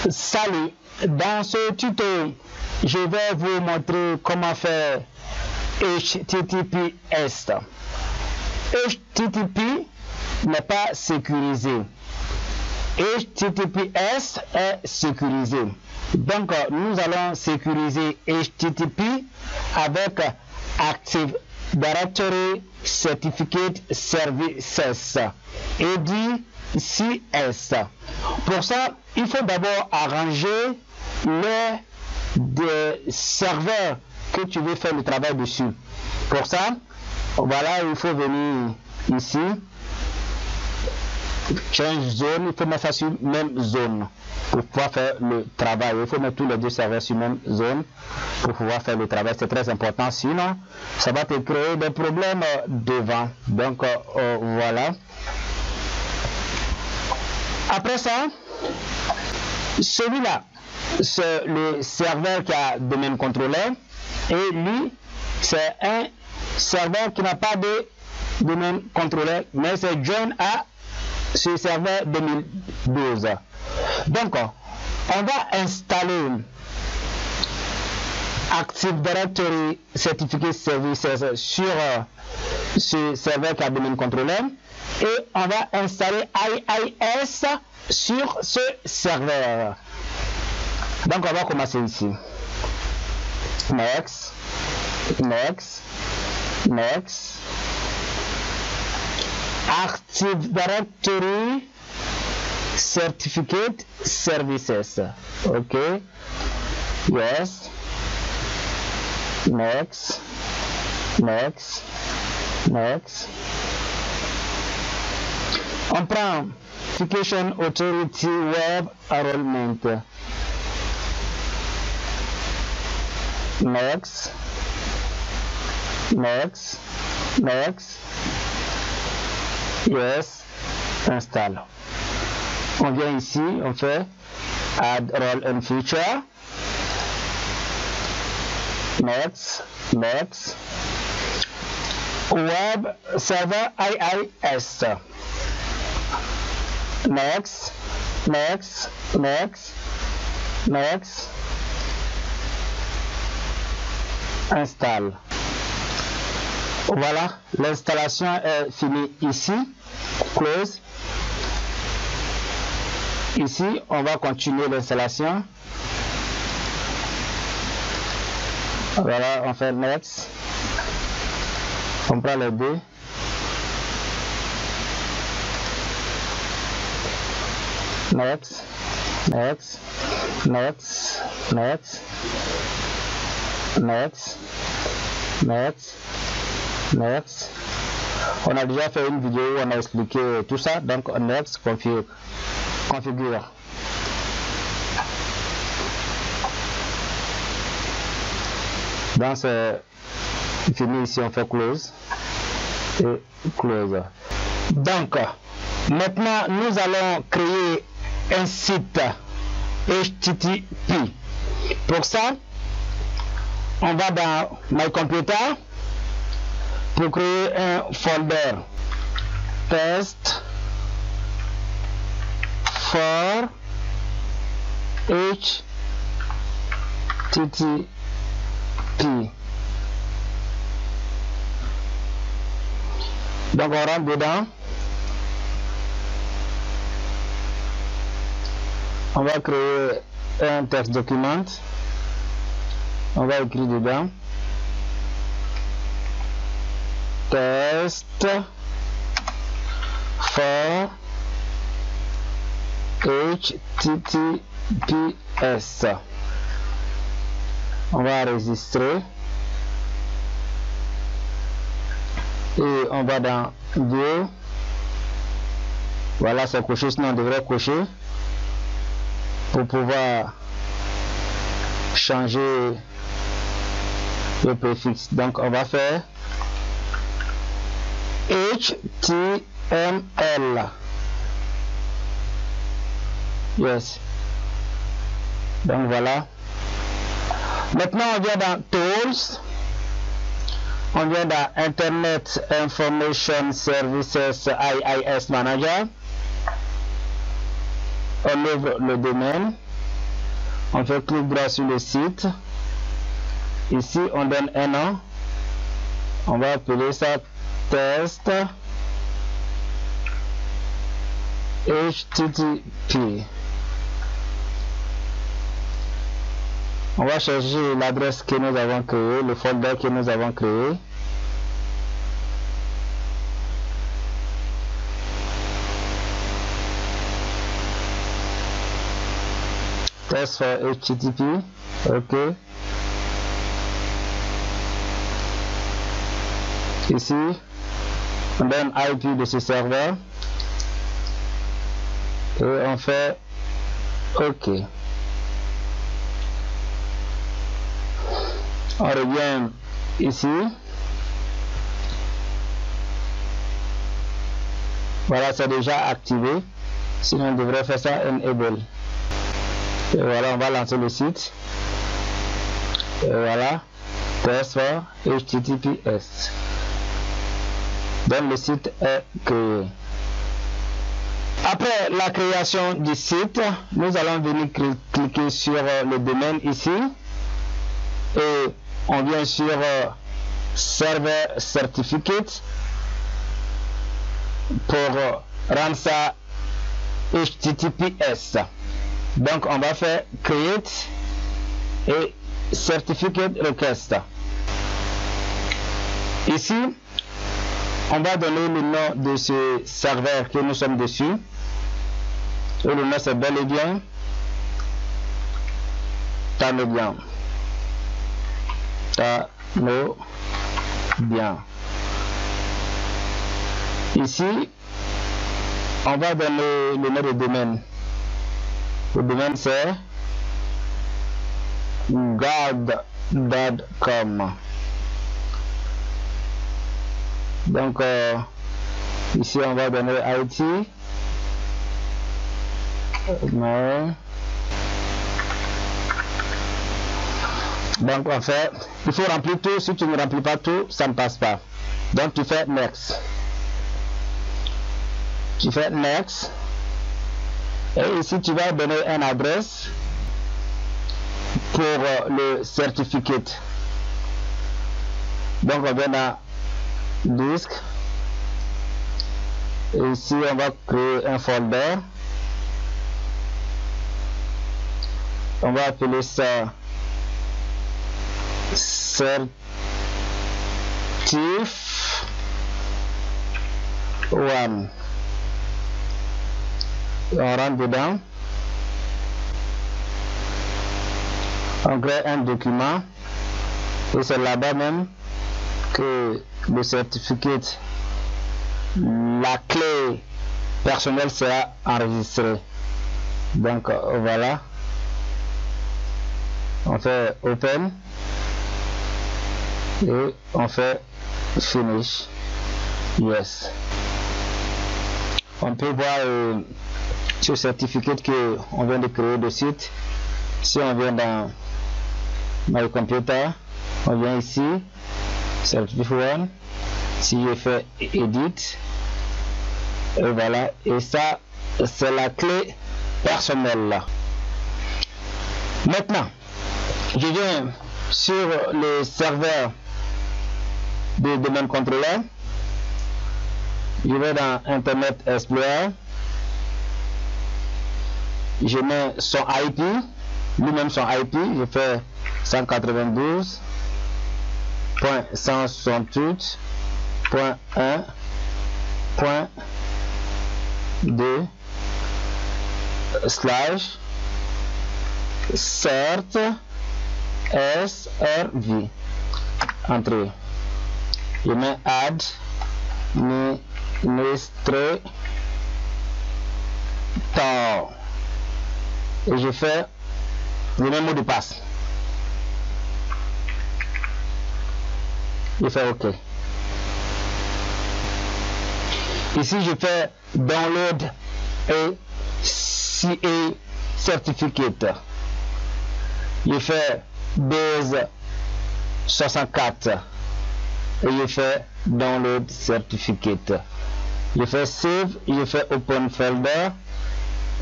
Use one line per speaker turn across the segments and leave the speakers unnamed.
Salut, dans ce tuto, je vais vous montrer comment faire HTTPS. HTTP n'est pas sécurisé. HTTPS est sécurisé. Donc, nous allons sécuriser HTTP avec Active Directory Certificate Services, ADCS. Pour ça, il faut d'abord arranger les serveurs que tu veux faire le travail dessus. Pour ça, voilà, il faut venir ici, change zone, il faut mettre ça sur même zone pour pouvoir faire le travail. Il faut mettre tous les deux serveurs sur même zone pour pouvoir faire le travail. C'est très important, sinon ça va te créer des problèmes devant. Donc voilà. Après ça, celui-là, c'est le serveur qui a domaine contrôleur, et lui, c'est un serveur qui n'a pas de domaine contrôleur, mais c'est joint à ce serveur 2012. Donc, on va installer Active Directory Certificate Services sur ce serveur qui a domaine contrôleur, et on va installer IIS sur ce serveur. Donc, on va commencer ici. Next, next, next. Active Directory Certificate Services. Okay. Yes. Next. Next. Next. On prend Application Authority Web Enrollment. Next. Next. Next. Yes. Install. On vient ici, on fait Add Role and Feature. Next. Next. Web Server IIS. Next. Next. Next. Next. Install. Voilà, l'installation est finie ici. Close. Ici, on va continuer l'installation. Voilà, on fait next. On prend les deux. Next. Next. Next. Next. Next. Next. Next. On a déjà fait une vidéo où on a expliqué tout ça. Donc, next, configure. Donc, c'est fini ici, on fait close. Et close. Donc, maintenant, nous allons créer un site HTTP. Pour ça, on va dans My Computer pour créer un folder test for HTTP. Donc on rentre dedans. On va créer un text document. On va écrire dedans test for HTTPS. On va enregistrer et on va dans View. Voilà, c'est coché, sinon on devrait cocher pour pouvoir changer le préfixe. Donc on va faire HTML. Yes. Donc voilà. Maintenant on vient dans Tools. On vient dans Internet Information Services IIS Manager. On ouvre le domaine. On fait clic droit sur le site. Ici, on donne un nom. On va appeler ça test HTTP. On va chercher l'adresse que nous avons créée, le folder que nous avons créé. Test for HTTP. OK. Ici, on donne IP de ce serveur. Et on fait OK. On revient ici. Voilà, c'est déjà activé. Sinon, on devrait faire ça enable. Et voilà, on va lancer le site. Et voilà, test for HTTPS. Donc, le site est créé. Après la création du site, nous allons venir cliquer sur le domaine ici. Et on vient sur Server Certificate pour rendre ça HTTPS. Donc on va faire Create et Certificate Request. Ici, on va donner le nom de ce serveur que nous sommes dessus. Et le nom c'est bel et bien Tamebian. Bien. Ici, on va donner le nom de domaine. Le domaine c'est guard.com. Donc, ici, on va donner IT. Donc en fait, il faut remplir tout. Si tu ne remplis pas tout, ça ne passe pas. Donc tu fais Next. Tu fais Next. Et ici tu vas donner une adresse pour le certificate. Donc on vient dans Disque. Et ici on va créer un folder. On va appeler ça Certif 1. On rentre dedans. On crée un document. Et c'est là-bas même que le certificat, la clé personnelle sera enregistrée. Donc voilà. On fait Open. Et on fait Finish. Yes. On peut voir ce certificat que on vient de créer de site. Si on vient dans My Computer, on vient ici, Certificate 1. Si je fais Edit, et voilà. Et ça, c'est la clé personnelle là. Maintenant, je viens sur le serveur de domaine contrôleur. Je vais dans Internet Explorer. Je mets son IP, lui-même son IP. Je fais 192.1.2/cert SRV. Entrée. Je mets administrateur et je fais le même mot de passe. Je fais OK. Ici je fais download et certificate. Je fais base 64 et je fais download certificate. Je fais save, je fais open folder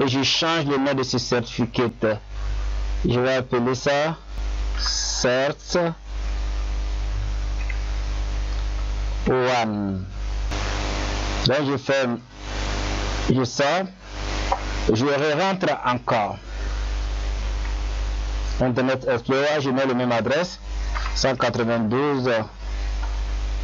et je change le nom de ce certificate. Je vais appeler ça cert 1. Donc je sors, je rentre encore. Internet Explorer, je mets la même adresse, 192,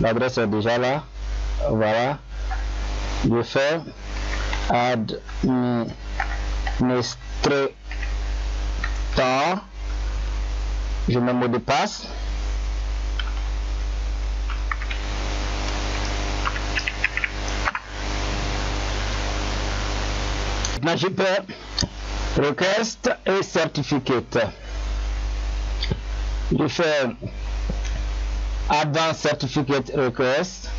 l'adresse est déjà là, voilà. Je fais administrateur, je mets mot de passe. Maintenant je peux request et certificate. Je fais advanced certificate request,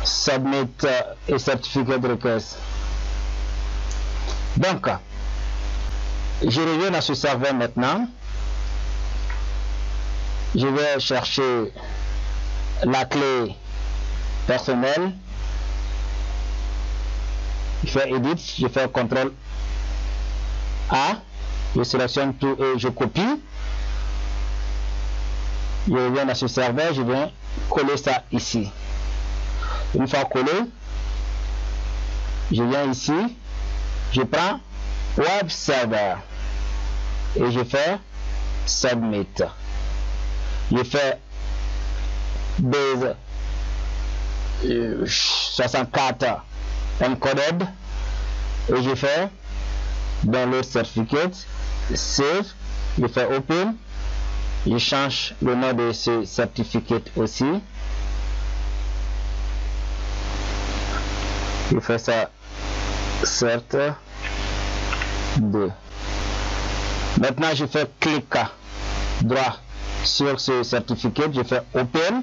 submit et certificate request. Donc je reviens dans ce serveur maintenant. Je vais chercher la clé personnelle. Je fais edit, je fais CTRL A, je sélectionne tout et je copie. Je reviens dans ce serveur, je viens coller ça ici. Une fois collé, je viens ici, je prends Web Server et je fais Submit. Je fais base 64 encoded et je fais download certificate, save, je fais open, je change le nom de ce certificate aussi, je fais ça cert 2. Maintenant je fais clic droit sur ce certificate, je fais open,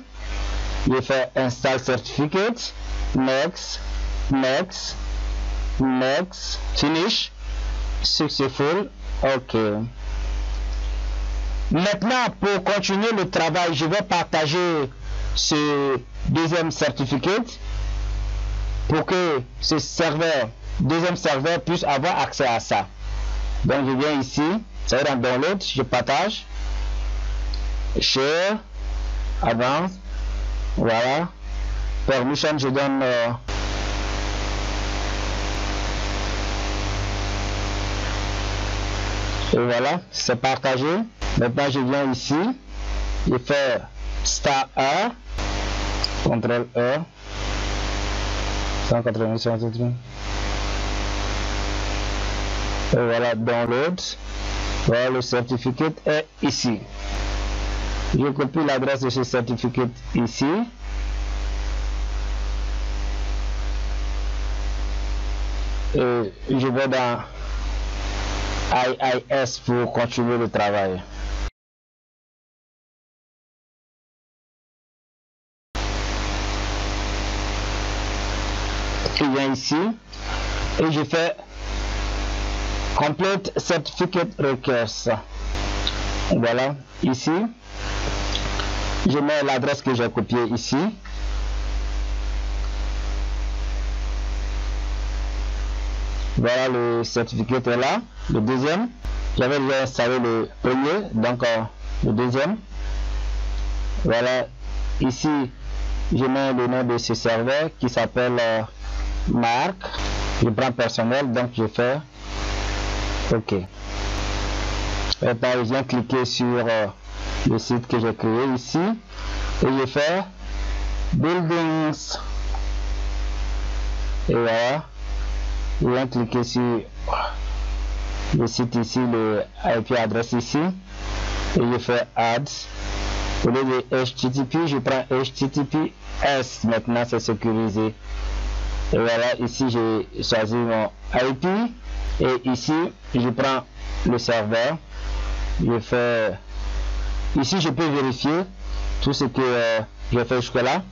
je fais install certificate, next, next, next, finish, successful, ok. Maintenant pour continuer le travail, je vais partager ce deuxième certificate pour que ce deuxième serveur puisse avoir accès à ça. Donc je viens ici, ça va dans download, je partage, share, advance, voilà, permission, je donne et voilà, c'est partagé. Maintenant je viens ici, je fais star A, CTRL E, 180, et voilà, download. Voilà, le certificat est ici. Je copie l'adresse de ce certificat ici. Et je vais dans IIS pour continuer le travail. Je viens ici et je fais Complete Certificate Request. Voilà, ici, je mets l'adresse que j'ai copiée ici. Voilà, le certificat est là. Le deuxième, j'avais déjà installé le premier, donc le deuxième. Voilà, ici, je mets le nom de ce serveur qui s'appelle Marc. Je prends personnel, donc je fais OK. Et puis, je viens cliquer sur le site que j'ai créé ici et je fais Buildings. Et voilà, je viens cliquer sur le site ici, le IP adresse ici et je fais Add. Au lieu de HTTP, je prends HTTPS. Maintenant, c'est sécurisé. Et voilà, ici, j'ai choisi mon IP. Et ici, je prends le serveur. Je fais... Ici, je peux vérifier tout ce que j'ai fait jusque-là.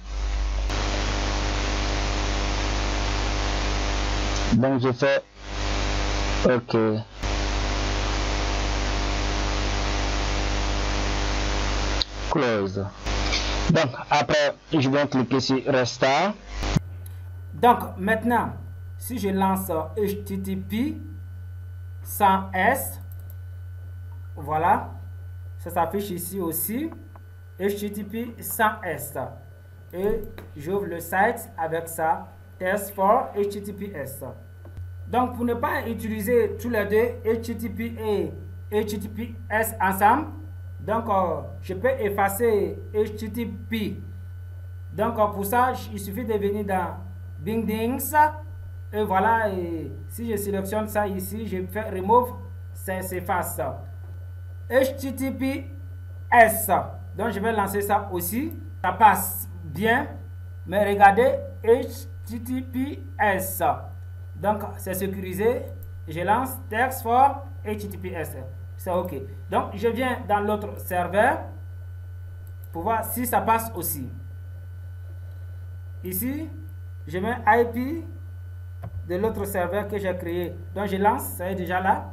Donc, je fais OK. Close. Donc, après, je vais cliquer sur Restart.
Donc, maintenant, si je lance HTTP sans S, voilà, ça s'affiche ici aussi, HTTP sans S. Et j'ouvre le site avec ça, test for HTTPS. Donc pour ne pas utiliser tous les deux HTTP et HTTPS ensemble, donc je peux effacer HTTP. Donc pour ça, il suffit de venir dans Bindings et voilà, et si je sélectionne ça ici, je fais remove, ça s'efface. HTTPS, donc je vais lancer ça aussi, ça passe bien, mais regardez HTTPS, donc c'est sécurisé, je lance text for HTTPS, c'est ok. Donc je viens dans l'autre serveur pour voir si ça passe aussi. Ici je mets IP de l'autre serveur que j'ai créé, donc je lance, ça est déjà là,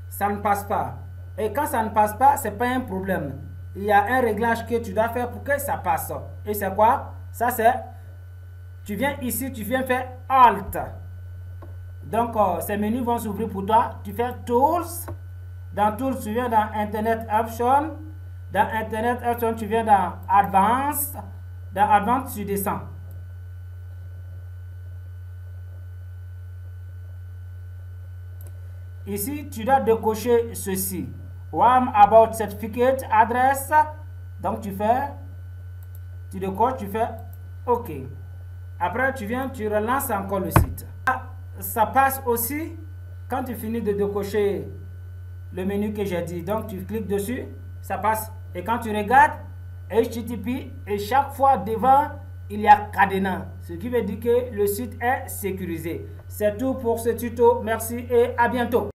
ça ne passe pas. Et quand ça ne passe pas, c'est pas un problème. Il y a un réglage que tu dois faire pour que ça passe. Et c'est quoi? Ça c'est, tu viens ici, tu viens faire Alt. Donc ces menus vont s'ouvrir pour toi. Tu fais Tools. Dans Tools, tu viens dans Internet Option. Dans Internet Option, tu viens dans Advanced. Dans Advanced, tu descends. Ici, tu dois décocher ceci. One about certificate address. Donc tu décoches, tu fais OK. Après tu viens, tu relances encore le site. Ça passe aussi quand tu finis de décocher le menu que j'ai dit. Donc tu cliques dessus, ça passe. Et quand tu regardes HTTP, et chaque fois devant il y a cadenas, ce qui veut dire que le site est sécurisé. C'est tout pour ce tuto. Merci et à bientôt.